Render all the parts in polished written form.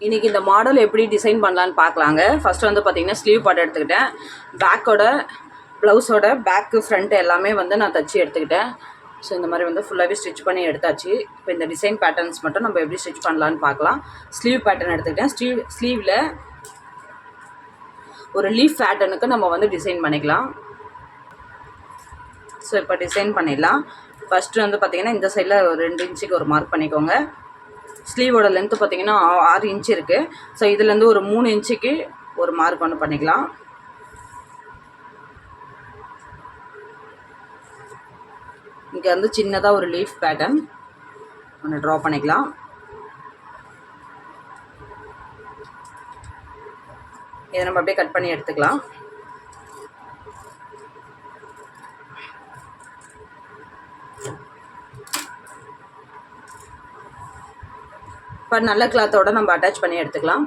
இன்றைக்கி இந்த மாடல் எப்படி டிசைன் பண்ணலான்னு பார்க்கலாங்க. ஃபஸ்ட்டு வந்து பார்த்திங்கன்னா ஸ்லீவ் பார்ட் எடுத்துக்கிட்டேன். பேக்கோட ப்ளவுஸோட பேக்கு ஃப்ரண்ட் எல்லாமே வந்து நான் தச்சு எடுத்துக்கிட்டேன். ஸோ இந்த மாதிரி வந்து ஃபுல்லாகவே ஸ்டிச் பண்ணி எடுத்தாச்சு. இப்போ இந்த டிசைன் பேட்டர்ன்ஸ் மட்டும் நம்ம எப்படி ஸ்டிச் பண்ணலான்னு பார்க்கலாம். ஸ்லீவ் பேட்டர்ன் எடுத்துக்கிட்டேன். ஸ்லீவில் ஒரு லீஃப் பேட்டர்னுக்கு நம்ம வந்து டிசைன் பண்ணிக்கலாம். ஸோ இப்போ டிசைன் பண்ணிடலாம். ஃபஸ்ட்டு வந்து பார்த்திங்கன்னா இந்த சைடில் ஒரு 2 இன்ச்சுக்கு ஒரு மார்க் பண்ணிக்கோங்க. ஸ்லீவோட லென்த்து பார்த்திங்கன்னா 6 இன்ச் இருக்குது. ஸோ இதுலேருந்து ஒரு 3 இன்ச்சுக்கு ஒரு மார்க் ஒன்று பண்ணிக்கலாம். இங்கே வந்து சின்னதாக ஒரு லீஃப் பேட்டர்ன் ஒன்று ட்ரா பண்ணிக்கலாம். இதை நம்ம அப்படியே கட் பண்ணி எடுத்துக்கலாம். இப்போ நல்ல கிளாத்தோட நம்ம அட்டாச் பண்ணி எடுத்துக்கலாம்.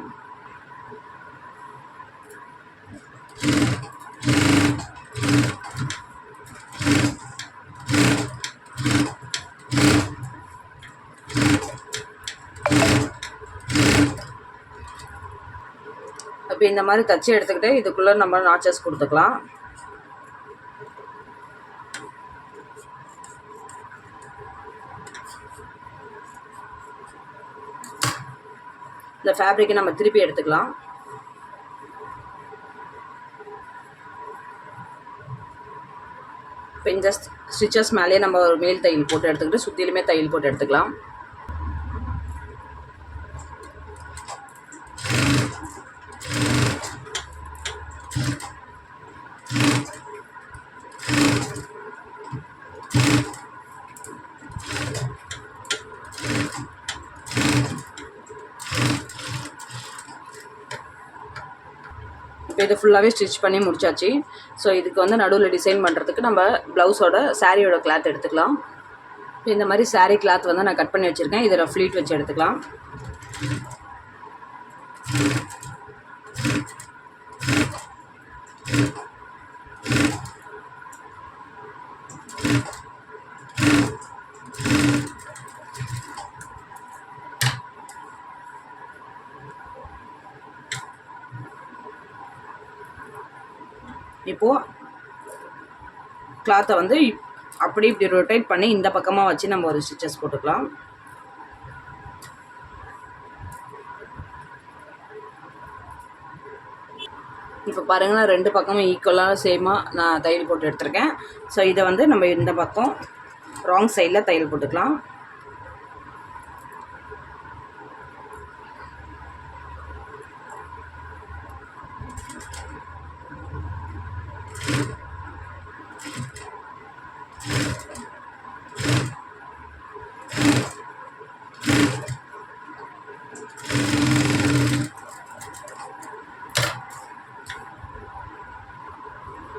இப்போ இந்த மாதிரி தச்சு எடுத்துக்கிட்டு இதுக்குள்ளே நம்ம நாச்சஸ் கொடுத்துக்கலாம். இந்த ஃபேப்ரிக்கை நம்ம திருப்பி எடுத்துக்கலாம். இப்போ இந்த ஸ்டிச்சஸ் மேலேயே நம்ம ஒரு மேல் தையல் போட்டு எடுத்துக்கிட்டு சுற்றிலுமே தையல் போட்டு எடுத்துக்கலாம். இப்போ இது ஃபுல்லாகவே ஸ்டிச் பண்ணி முடிச்சாச்சு. ஸோ இதுக்கு வந்து நடுவில் டிசைன் பண்ணுறதுக்கு நம்ம ப்ளவுஸோட சாரியோட கிளாத் எடுத்துக்கலாம். இப்போ இந்த மாதிரி சாரீ கிளாத் வந்து நான் கட் பண்ணி வச்சுருக்கேன். இதில் ஃப்ளீட் வச்சு எடுத்துக்கலாம். இப்போது கிளாத்தை வந்து அப்படி இப்படி ரொட்டேட் பண்ணி இந்த பக்கமாக வச்சு நம்ம ஒரு ஸ்டிச்சஸ் போட்டுக்கலாம். இப்போ பாருங்கள், 2 பக்கமும் ஈக்குவலாக சேமாக நான் தையல் போட்டு எடுத்துருக்கேன். ஸோ இதை வந்து நம்ம இந்த பக்கம் ராங் சைடில் தையல் போட்டுக்கலாம்.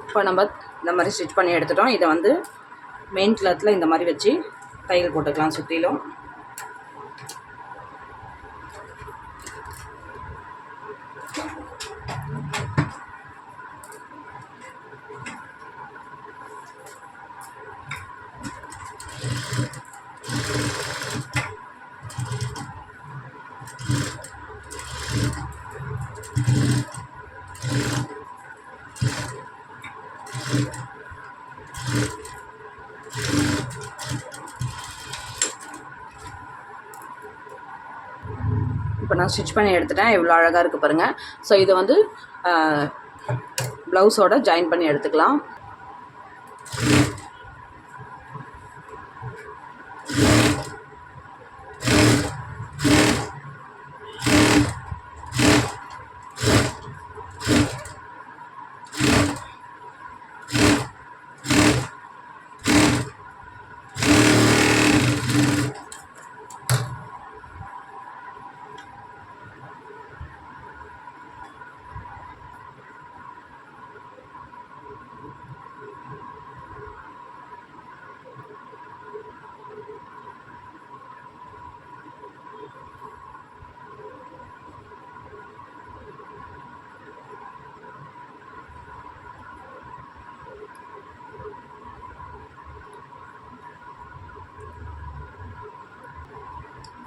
இப்போ நம்ம இந்த மாதிரி ஸ்டிச் பண்ணி எடுத்துட்டோம். இதை வந்து மெயின் கிளாத்தில் இந்த மாதிரி வச்சு தையல் போட்டுக்கலாம் சுற்றிலும். இப்போ நான் ஸ்டிச் பண்ணி எடுத்துட்டேன். எவ்வளோ அழகாக இருக்குது பாருங்கள். ஸோ இதை வந்து ப்ளவுஸோட ஜாயின் பண்ணி எடுத்துக்கலாம்.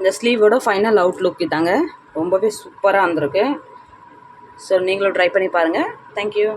இந்த ஸ்லீவோட ஃபைனல் அவுட்லுக் இதாங்க. ரொம்பவே சூப்பராக வந்திருக்கு. ஸோ நீங்களும் ட்ரை பண்ணி பாருங்கள். தேங்க்யூ.